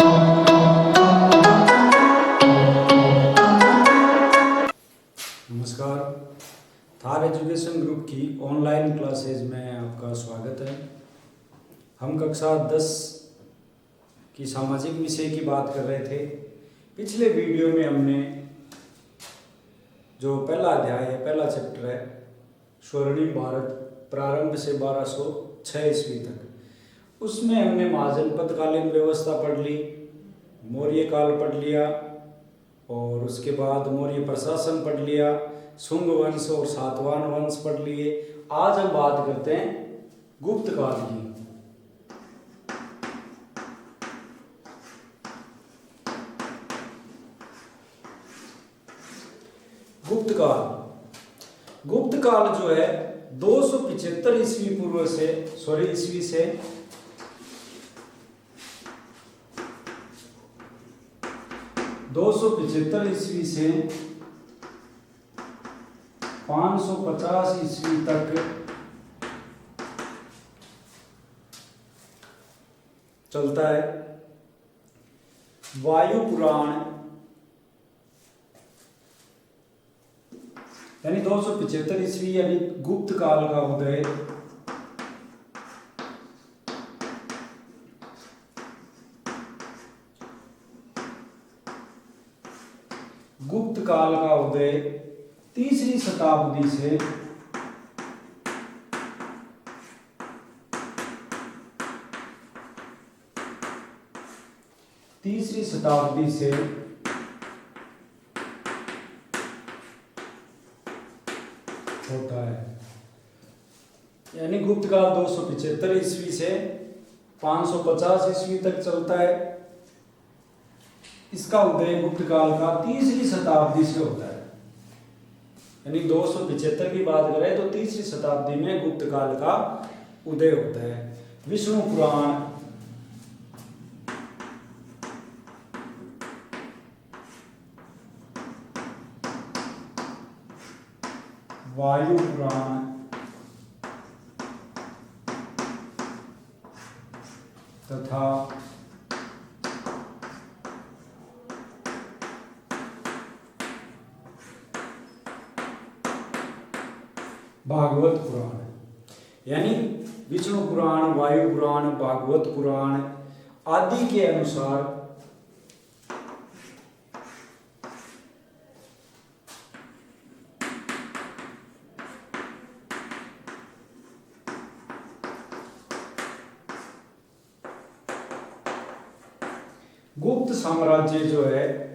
नमस्कार। Thar education group की online classes में आपका स्वागत है। हम कक्षा 10 की सामाजिक विषय की बात कर रहे थे। पिछले वीडियो में हमने जो पहला अध्याय है, पहला चैप्टर है स्वर्णिम भारत प्रारंभ से 1206 ईस्वी तक, उसमें हमने महाजनपदकालीन व्यवस्था पढ़ ली, मौर्य काल पढ़ लिया और उसके बाद मौर्य प्रशासन पढ़ लिया, शुंग वंश और सातवाहन वंश पढ़ लिए। आज हम बात करते हैं गुप्त काल की। गुप्त काल जो है 275 ईस्वी पूर्व से ईस्वी से 275 ईस्वी से 550 ईस्वी तक चलता है। वायु पुराण यानी 275 ईस्वी यानी गुप्त काल का उदय, गुप्त काल का उदय तीसरी शताब्दी से होता है। यानी गुप्त काल 275 ईस्वी से 550 ईस्वी तक चलता है। इसका उदय गुप्त काल का तीसरी शताब्दी से होता है। यानी 275 की बात करें तो तीसरी शताब्दी में गुप्त काल का उदय होता है। विष्णु पुराण, वायु पुराण तथा भागवत पुराण, यानी विष्णु पुराण, वायु पुराण, भागवत पुराण आदि के अनुसार गुप्त साम्राज्य जो है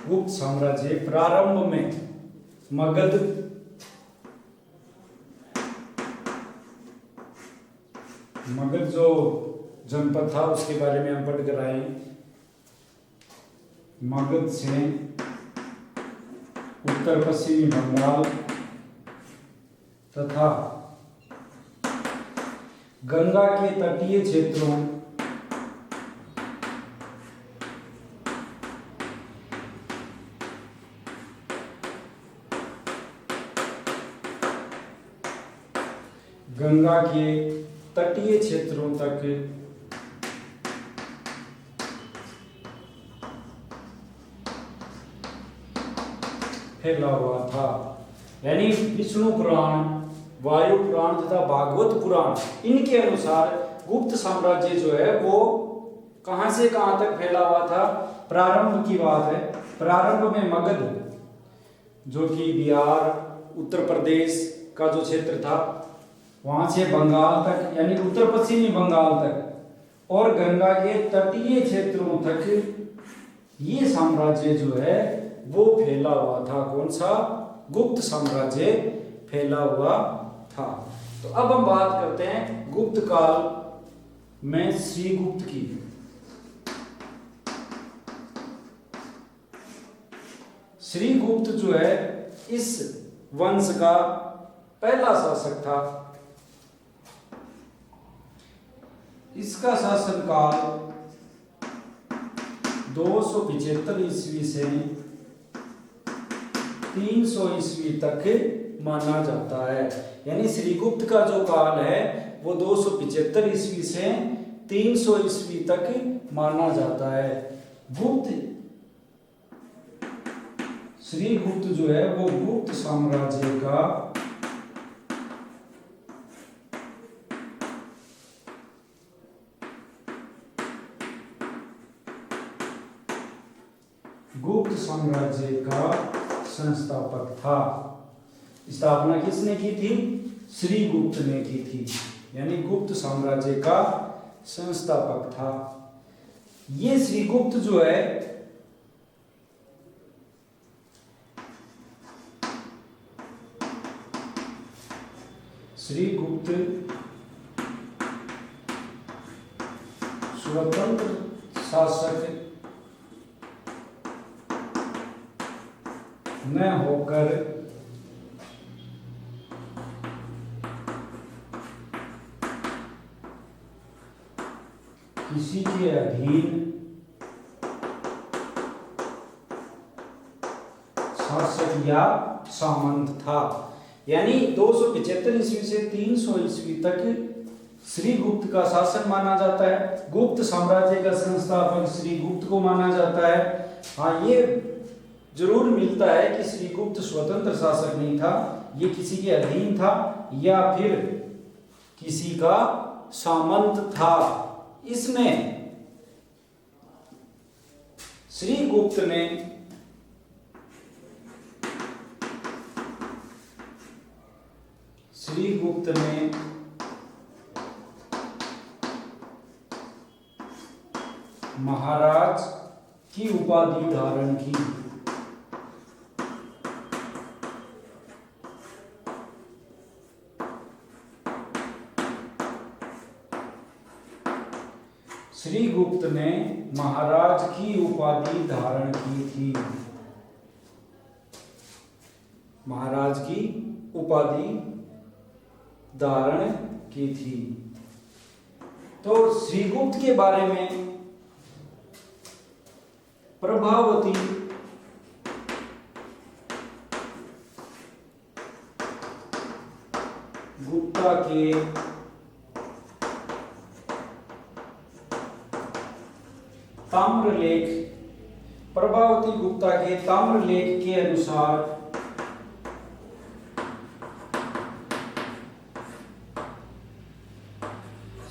गुप्त साम्राज्य प्रारंभ में मगध जो जनपद था उसके बारे में हम पढ़ कर आए। मगध से उत्तर पश्चिमी बंगाल तथा गंगा के तटीय क्षेत्रों तक फैला हुआ था। यानी विष्णु पुराण, वायु पुराण तथा भागवत पुराण, इनके अनुसार गुप्त साम्राज्य जो है वो कहां से कहां तक फैला हुआ था। प्रारंभ की बात है, प्रारंभ में मगध जो कि बिहार, उत्तर प्रदेश का जो क्षेत्र था वहां से बंगाल तक यानी उत्तर पश्चिमी बंगाल तक और गंगा के तटीय क्षेत्रों तक ये साम्राज्य जो है वो फैला हुआ था। कौन सा? गुप्त साम्राज्य फैला हुआ था। तो अब हम बात करते हैं गुप्त काल में श्रीगुप्त की। श्रीगुप्त जो है इस वंश का पहला शासक था। इसका शासनकाल 275 ईस्वी से 300 ईस्वी तक माना जाता है। यानी श्रीगुप्त का जो काल है वो 275 ईस्वी से 300 ईस्वी तक माना जाता है। श्रीगुप्त जो है वो गुप्त साम्राज्य का संस्थापक था। स्थापना किसने की थी? श्रीगुप्त ने की थी, यानी गुप्त साम्राज्य का संस्थापक था। ये श्रीगुप्त जो है श्रीगुप्त स्वतंत्र शासक न होकर किसी के अधीन शासक या सामंत था। यानी 275 ईस्वी से 300 ईस्वी तक श्रीगुप्त का शासन माना जाता है। गुप्त साम्राज्य का संस्थापक श्रीगुप्त को माना जाता है। हाँ, ये जरूर मिलता है कि श्रीगुप्त स्वतंत्र शासक नहीं था, ये किसी के अधीन था या फिर किसी का सामंत था। इसमें श्रीगुप्त ने महाराज की उपाधि धारण की। श्रीगुप्त ने महाराज की उपाधि धारण की थी। महाराज की उपाधि धारण की थी। तो श्रीगुप्त के बारे में प्रभावती गुप्ता के ताम्रलेख प्रभावती गुप्ता के ताम्रलेख के अनुसार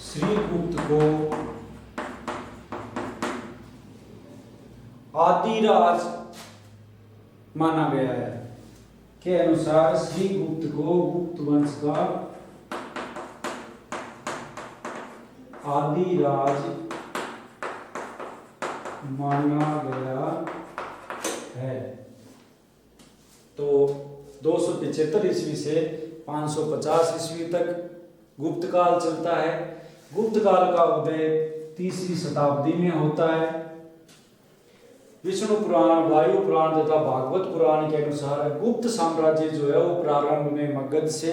श्रीगुप्त को आदिराज माना गया है। के अनुसार श्रीगुप्त को गुप्त वंश का आदिराज माना गया है। तो 275 ईस्वी से 550 ईस्वी तक गुप्त काल चलता है। गुप्त काल का उदय 3री शताब्दी में होता है। विष्णु पुराण, वायु पुराण तथा भागवत पुराण के अनुसार गुप्त साम्राज्य जो है वो प्रारंभ में मगध से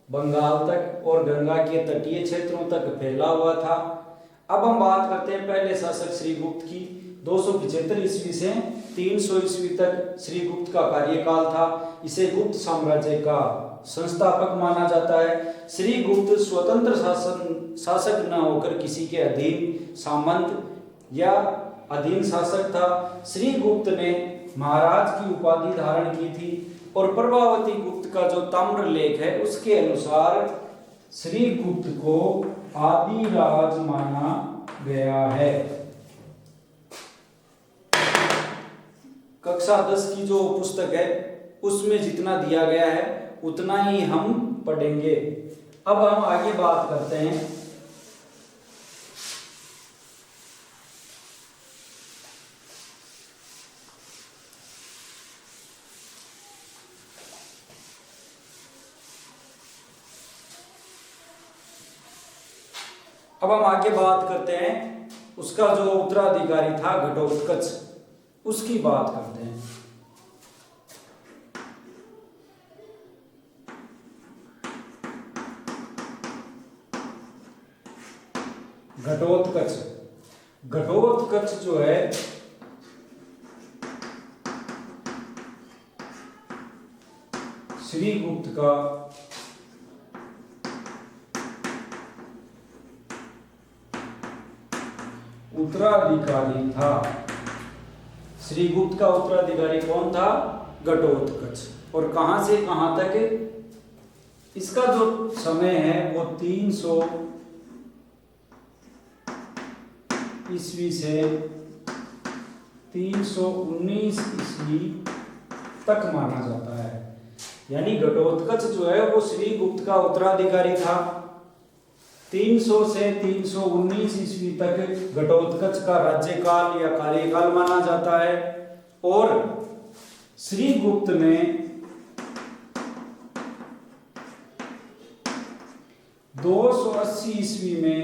बंगाल तक और गंगा के तटीय क्षेत्रों तक फैला हुआ था। अब हम बात करते हैं पहले शासक श्रीगुप्त की। 275 ईस्वी से 300 ईस्वी तक श्रीगुप्त का कार्यकाल था। इसे गुप्त साम्राज्य का संस्थापक माना जाता है। श्रीगुप्त स्वतंत्र शासक न होकर किसी के अधीन सामंत या अधीन शासक था। श्रीगुप्त ने महाराज की उपाधि धारण की थी और प्रभावती गुप्त का जो ताम्रलेख है उसके अनुसार श्रीगुप्त को आदिराज माना गया है। कक्षा 10 की जो पुस्तक है उसमें जितना दिया गया है उतना ही हम पढ़ेंगे। अब हम आगे बात करते हैं उसका जो उत्तराधिकारी था घटोत्कच, उसकी बात करते हैं। घटोत्कच जो है श्रीगुप्त का उत्तराधिकारी था। श्रीगुप्त का उत्तराधिकारी कौन था? घटोत्कच। और कहां से कहां तक? इसका जो समय है वो 300 ईस्वी से 319 ईस्वी तक माना जाता है। यानी घटोत्कच जो है वो श्रीगुप्त का उत्तराधिकारी था। 300 से 319 ईस्वी तक घटोत्कच का राज्यकाल या कार्यकाल माना जाता है। और श्रीगुप्त ने 280 ईस्वी में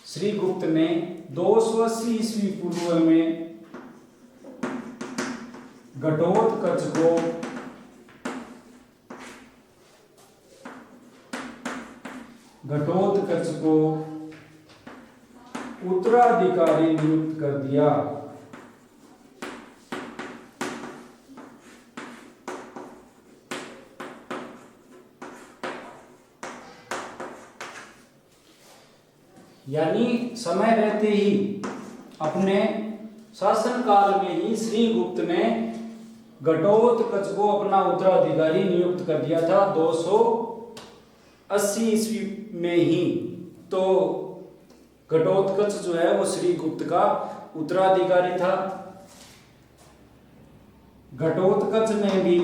श्रीगुप्त ने 280 ईस्वी पूर्व में घटोत्कच को उत्तराधिकारी नियुक्त कर दिया। यानी समय रहते ही अपने शासनकाल में ही श्रीगुप्त ने घटोत्कच को अपना उत्तराधिकारी नियुक्त कर दिया था 280 ईस्वी में ही। तो घटोत्कच जो है वो श्रीगुप्त का उत्तराधिकारी था। घटोत्कच ने भी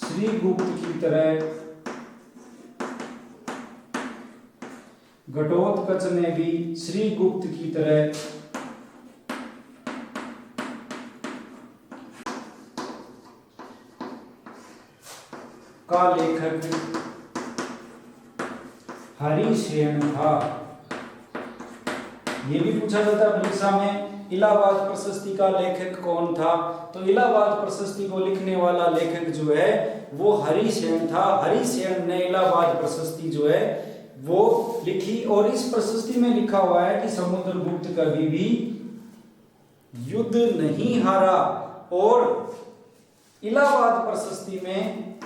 श्रीगुप्त की तरह का लेखक हरिसेन था। ये भी पूछा जाता है परीक्षा में, इलाहाबाद प्रशस्ति का लेखक कौन था? तो इलाहाबाद प्रशस्ति को लिखने वाला लेखक जो है वो हरिसेन था। हरिसेन ने इलाहाबाद प्रशस्ति जो है वो लिखी। और इस प्रशस्ति में लिखा हुआ है कि समुद्रगुप्त कभी भी युद्ध नहीं हारा। और इलाहाबाद प्रशस्ति में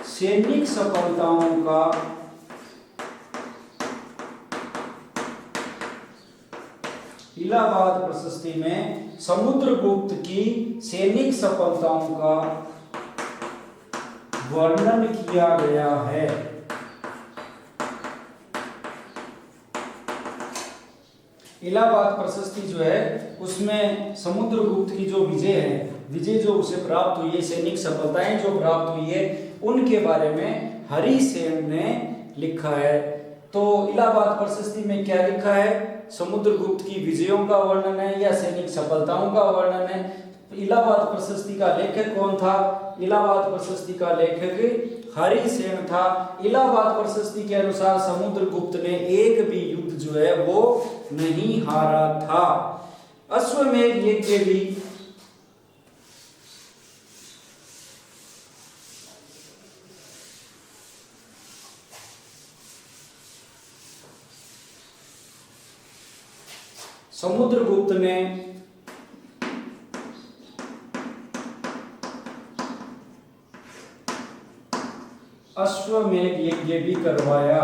सैनिक सफलताओं का इलाहाबाद प्रशस्ति में समुद्रगुप्त की सैनिक सफलताओं का वर्णन किया गया है। इलाहाबाद प्रशस्ति जो है उसमें समुद्रगुप्त की जो विजय जो उसे प्राप्त हुई है, सैनिक सफलताएं जो प्राप्त हुई है, उनके बारे में हरिसेन ने लिखा है। तो इलाहाबाद प्रशस्ति में क्या लिखा है? समुद्रगुप्त की विजयों का वर्णन है या सैनिक सफलताओं का वर्णन है। इलाहाबाद प्रशस्ति का लेखक कौन था? इलाहाबाद प्रशस्ति का लेखक हरिसेन था। इलाहाबाद प्रशस्ति के अनुसार समुद्रगुप्त ने एक भी युद्ध जो है वो नहीं हारा था। अश्वमेध यज्ञ भी समुद्रगुप्त ने अश्वमेध यज्ञ भी करवाया।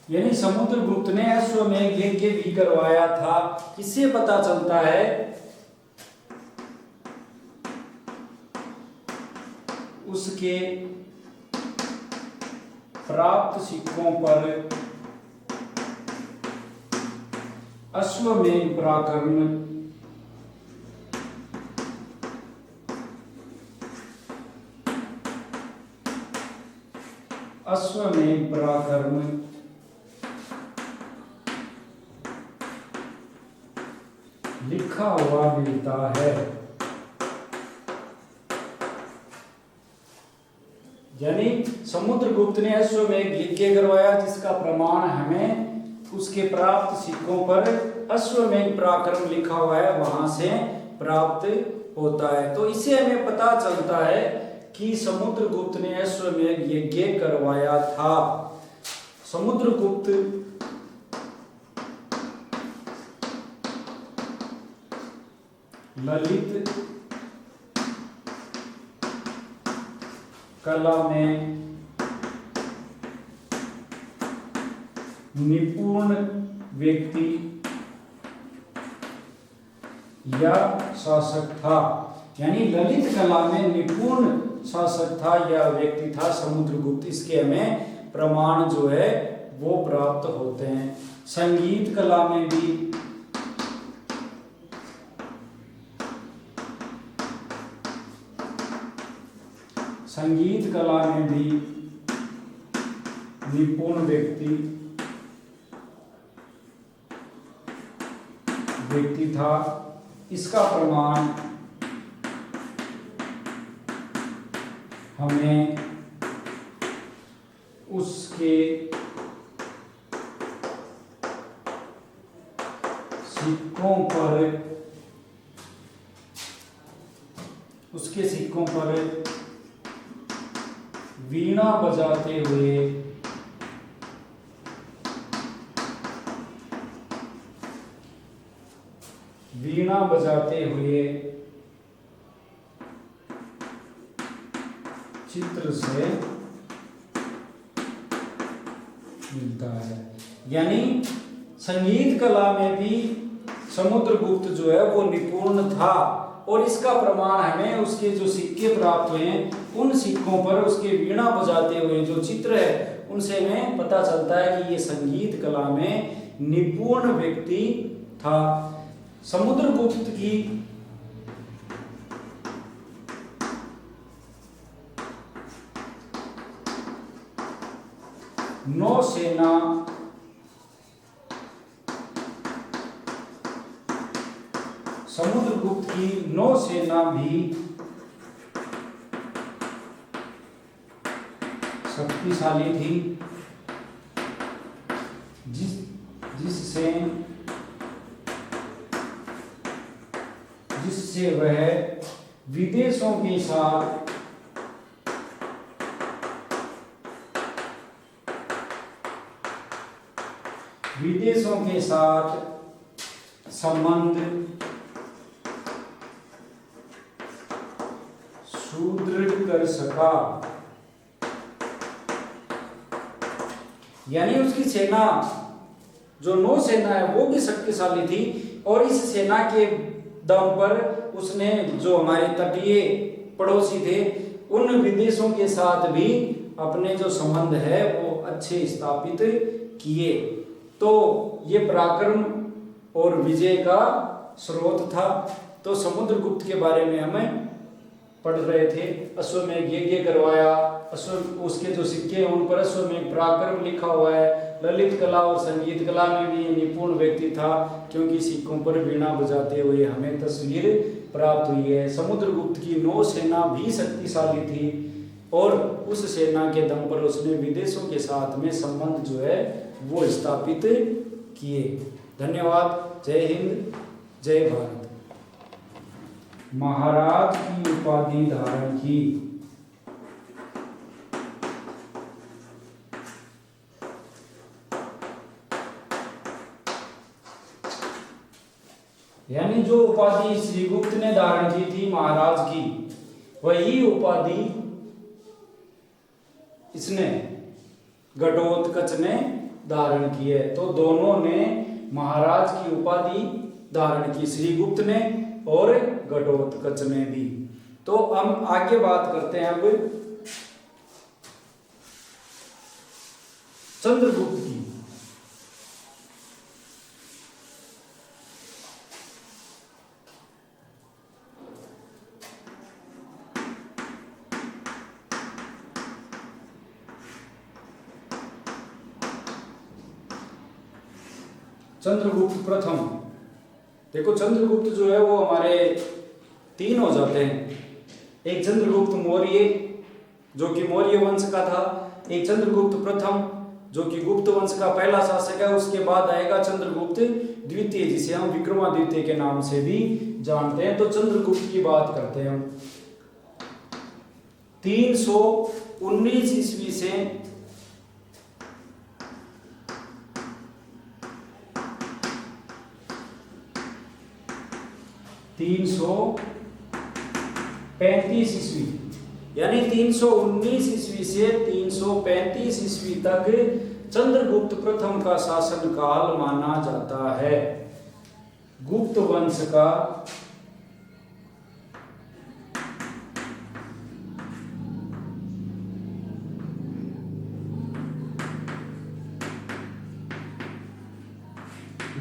यानी समुद्रगुप्त ने अश्वमेध यज्ञ भी करवाया था। इससे पता चलता है उसके प्राप्त सिक्कों पर अश्वमेध पराक्रम लिखा हुआ मिलता है। यानी समुद्रगुप्त ने अश्वमेध यज्ञ करवाया, जिसका प्रमाण हमें उसके प्राप्त सिक्कों पर अश्वमेध पराक्रम लिखा हुआ है वहां से प्राप्त होता है। तो इससे हमें पता चलता है कि समुद्रगुप्त ने अश्वमेध यज्ञ करवाया था। समुद्रगुप्त ललित कला में निपुण व्यक्ति या शासक था। यानी ललित कला में निपुण शासक था या व्यक्ति था समुद्रगुप्त। इसके हमें प्रमाण जो है वो प्राप्त होते हैं। संगीत कला में भी निपुण व्यक्ति था। इसका प्रमाण हमें उसके सिक्कों पर वीणा बजाते हुए चित्र से मिलता है। यानी संगीत कला में भी समुद्रगुप्त जो है वो निपुण था, और इसका प्रमाण हमें उसके जो सिक्के प्राप्त हुए हैं उन सिक्कों पर उसके वीणा बजाते हुए जो चित्र है उनसे हमें पता चलता है कि ये संगीत कला में निपुण व्यक्ति था। समुद्रगुप्त की नौसेना समुद्रगुप्त की नौसेना भी शक्तिशाली थी, जिससे वह विदेशों के साथ संबंध सुदृढ़ कर सका। यानी उसकी सेना जो नौसेना है वो भी शक्तिशाली थी, और इस सेना के दम पर उसने जो हमारे तटीय पड़ोसी थे उन विदेशों के साथ भी अपने जो संबंध है वो अच्छे स्थापित किए। तो ये पराक्रम और विजय का स्रोत था। तो समुद्रगुप्त के बारे में हमें पढ़ रहे थे। अश्वमेध यज्ञ करवाया, उसके जो सिक्के हैं उन पर अश्वमेध पराक्रम लिखा हुआ है। ललित कला और संगीत कला में भी निपुण व्यक्ति था, क्योंकि सिक्कों पर वीणा बजाते हुए हमें तस्वीर प्राप्त हुई है। समुद्रगुप्त की नौसेना भी शक्तिशाली थी, और उस सेना के दम पर उसने विदेशों के साथ में संबंध जो है वो स्थापित किए। धन्यवाद। जय हिंद, जय भारत। महाराज की उपाधि धारण की। यानी जो उपाधि श्रीगुप्त ने धारण की थी महाराज की, वही उपाधि इसने घटोत्कच ने धारण की है। तो दोनों ने महाराज की उपाधि धारण की, श्रीगुप्त ने और घटोत्कच ने भी। तो हम आगे बात करते हैं अब चंद्रगुप्त की। चंद्रगुप्त प्रथम। देखो चंद्रगुप्त जो है वो हमारे तीन हो जाते हैं। एक चंद्रगुप्त मौर्य, जो कि मौर्य वंश का था, एक चंद्रगुप्त प्रथम जो कि गुप्त वंश का पहला शासक है, उसके बाद आएगा चंद्रगुप्त द्वितीय जिसे हम विक्रमादित्य के नाम से भी जानते हैं। तो चंद्रगुप्त की बात करते हैं हम। 319 ईस्वी से 335 ईस्वी, यानी 319 ईस्वी से 335 ईस्वी तक चंद्रगुप्त प्रथम का शासन काल माना जाता है। गुप्त वंश का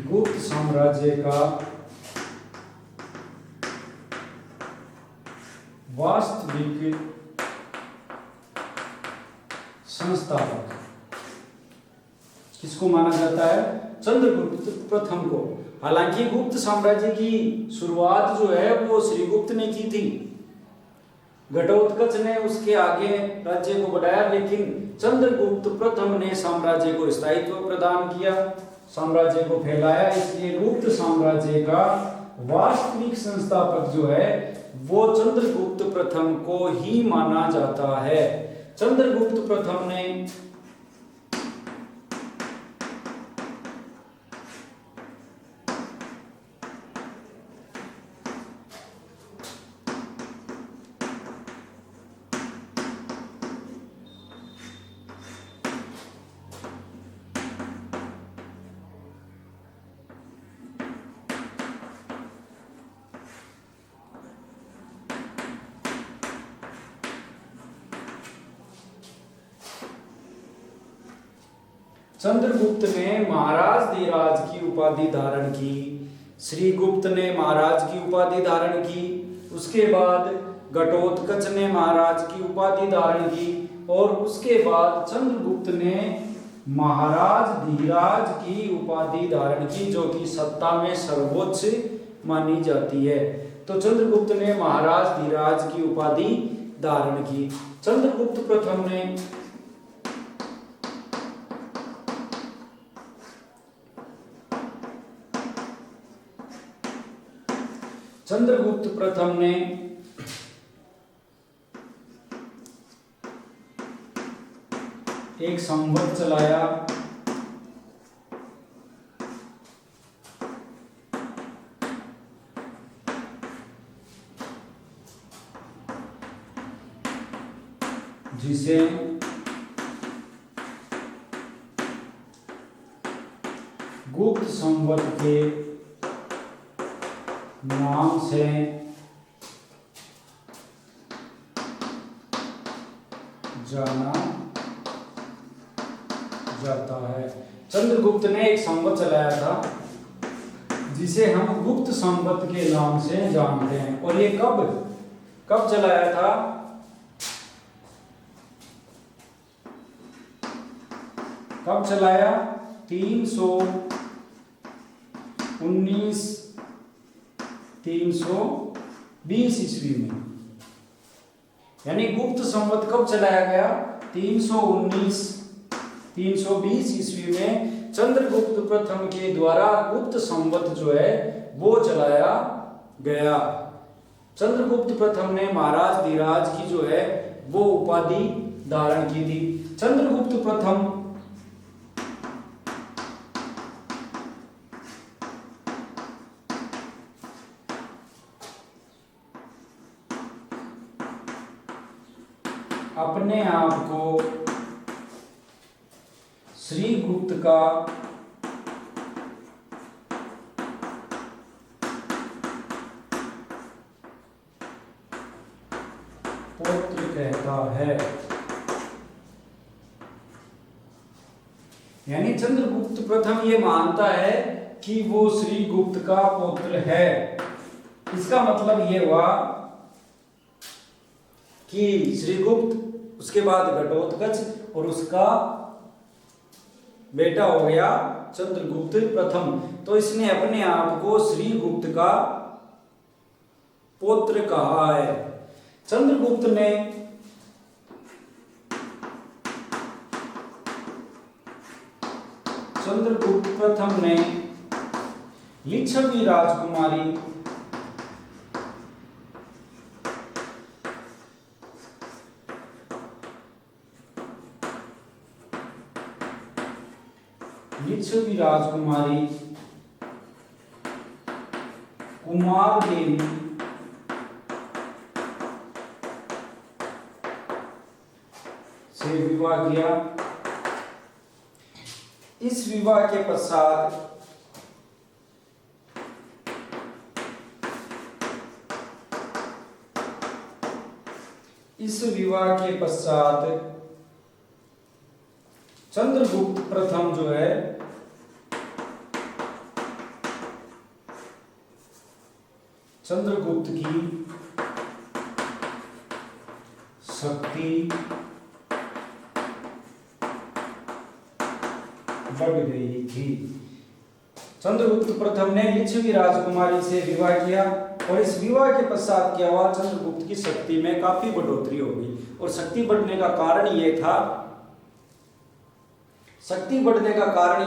गुप्त साम्राज्य का वास्तविक संस्थापक किसको माना जाता है? चंद्रगुप्त प्रथम को। हालांकि गुप्त साम्राज्य की शुरुआत जो है वो श्रीगुप्त ने की थी, घटोत्कच ने उसके आगे राज्य को बढ़ाया, लेकिन चंद्रगुप्त प्रथम ने साम्राज्य को स्थायित्व प्रदान किया, साम्राज्य को फैलाया। इसलिए गुप्त साम्राज्य का वास्तविक संस्थापक जो है वो चंद्रगुप्त प्रथम को ही माना जाता है। चंद्रगुप्त प्रथम ने चंद्रगुप्त ने महाराज धीराज की उपाधि धारण की, श्रीगुप्त ने महाराज की उपाधि धारण की, उसके बाद घटोत्कच ने महाराज की उपाधि धारण की, और उसके बाद चंद्रगुप्त ने महाराज धीराज की उपाधि धारण की, जो कि सत्ता में सर्वोच्च मानी जाती है। तो चंद्रगुप्त ने महाराज धीराज की उपाधि धारण की। चंद्रगुप्त प्रथम ने एक संवत चलाया, जिसे गुप्त संवत के नाम से जाना जाता है। चंद्रगुप्त ने एक संवत चलाया था जिसे हम गुप्त संवत के नाम से जानते हैं। और ये कब चलाया था? कब चलाया? 319-320 ईस्वी में। यानी गुप्त संवत कब चलाया गया? 319-320 ईस्वी में चंद्रगुप्त प्रथम के द्वारा गुप्त संवत जो है वो चलाया गया। चंद्रगुप्त प्रथम ने महाराज धीराज की जो है वो उपाधि धारण की थी। चंद्रगुप्त प्रथम अपने आप को श्रीगुप्त का पुत्र कहता है। यानी चंद्रगुप्त प्रथम ये मानता है कि वो श्रीगुप्त का पुत्र है। इसका मतलब ये हुआ कि श्रीगुप्त, उसके बाद घटोत्कच और उसका बेटा हो गया चंद्रगुप्त प्रथम। तो इसने अपने आप को श्रीगुप्त का पुत्र कहा है। चंद्रगुप्त ने चंद्रगुप्त प्रथम ने लिच्छवी राजकुमारी कुमार देवी से विवाह किया। इस विवाह के पश्चात चंद्रगुप्त प्रथम जो है चंद्रगुप्त की शक्ति बढ़ गई थी। चंद्रगुप्त प्रथम ने लिच्छवी राजकुमारी से विवाह किया और इस विवाह के पश्चात क्या हुआ, चंद्रगुप्त की शक्ति में काफी बढ़ोतरी हो गई। और शक्ति बढ़ने का कारण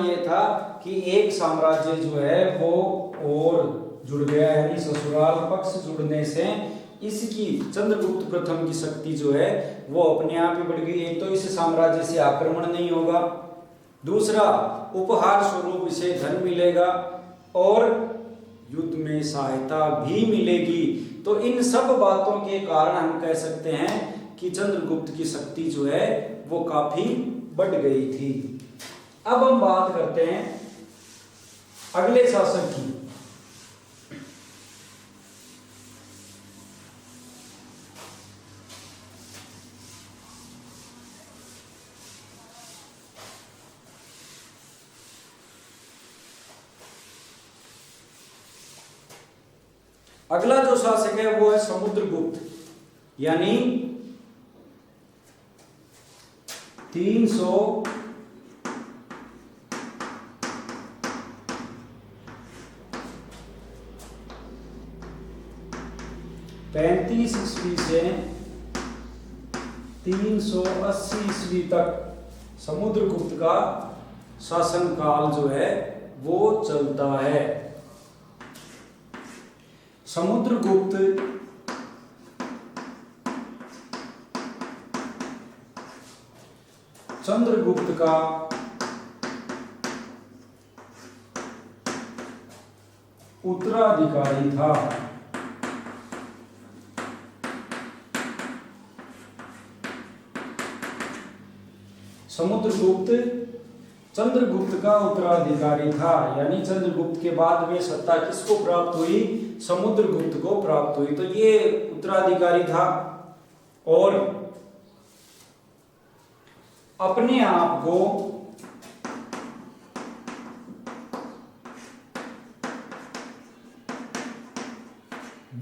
ये था कि एक साम्राज्य जो है वो और जुड़ गया, यानी ससुराल पक्ष जुड़ने से इसकी चंद्रगुप्त प्रथम की शक्ति जो है वो अपने आप ही बढ़ गई। एक तो इस साम्राज्य से आक्रमण नहीं होगा, दूसरा उपहार स्वरूप इसे धन मिलेगा और युद्ध में सहायता भी मिलेगी। तो इन सब बातों के कारण हम कह सकते हैं कि चंद्रगुप्त की शक्ति जो है वो काफी बढ़ गई थी। अब हम बात करते हैं अगले शासक की। अगला जो शासक है वो है समुद्रगुप्त, यानी 335 ईस्वी से 380 ईस्वी तक समुद्रगुप्त का शासनकाल जो है वो चलता है। समुद्रगुप्त चंद्रगुप्त का उत्तराधिकारी था। समुद्रगुप्त चंद्रगुप्त का उत्तराधिकारी था, यानी चंद्रगुप्त के बाद में सत्ता किसको प्राप्त हुई, समुद्रगुप्त को प्राप्त हुई। तो ये उत्तराधिकारी था और अपने आप को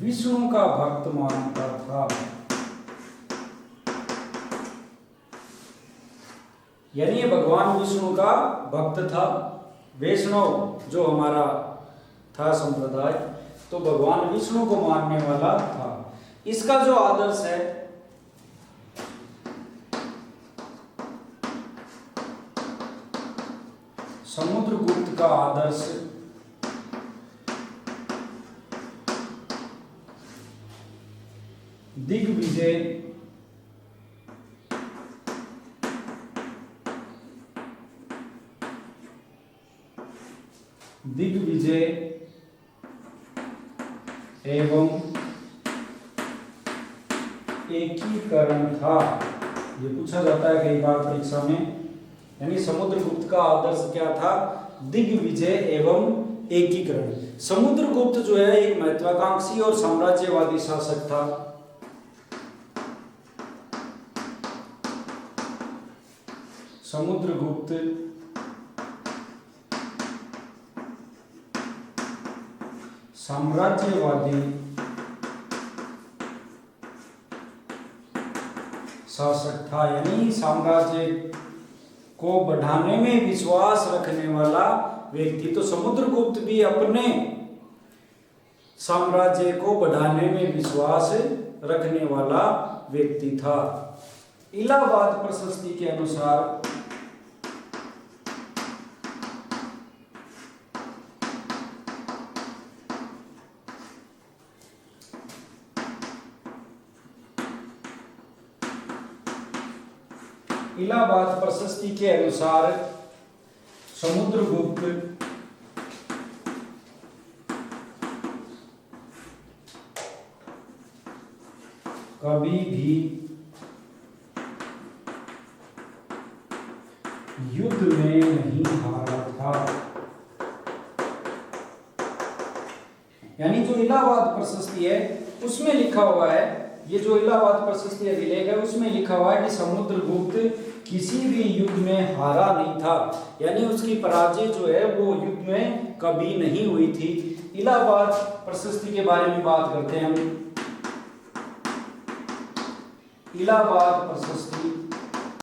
विष्णु का भक्त मानता था, यानी ये भगवान विष्णु का भक्त था। वैष्णव जो हमारा था संप्रदाय, तो भगवान विष्णु को मानने वाला था। इसका जो आदर्श है समुद्रगुप्त का आदर्श दिग्विजय एवं एकीकरण था। ये पूछा जाता है कई बार परीक्षा में, यानी समुद्रगुप्त का आदर्श क्या था, दिग्विजय एवं एकीकरण। समुद्रगुप्त जो है एक महत्वाकांक्षी और साम्राज्यवादी शासक था। समुद्रगुप्त साम्राज्यवादी शासक था, यानी साम्राज्य को बढ़ाने में विश्वास रखने वाला व्यक्ति। तो समुद्रगुप्त भी अपने साम्राज्य को बढ़ाने में विश्वास रखने वाला व्यक्ति था। इलाहाबाद प्रशस्ति के अनुसार इलाहाबाद प्रशस्ति के अनुसार समुद्रगुप्त कभी भी युद्ध में नहीं हारा था। यानी जो इलाहाबाद प्रशस्ति है उसमें लिखा हुआ है, ये जो इलाहाबाद प्रशस्ति अभिलेख है उसमें लिखा हुआ है कि समुद्रगुप्त किसी भी युद्ध में हारा नहीं था, यानी उसकी पराजय जो है वो युद्ध में कभी नहीं हुई थी। इलाहाबाद प्रशस्ति के बारे में बात करते हैं हम। इलाहाबाद प्रशस्ति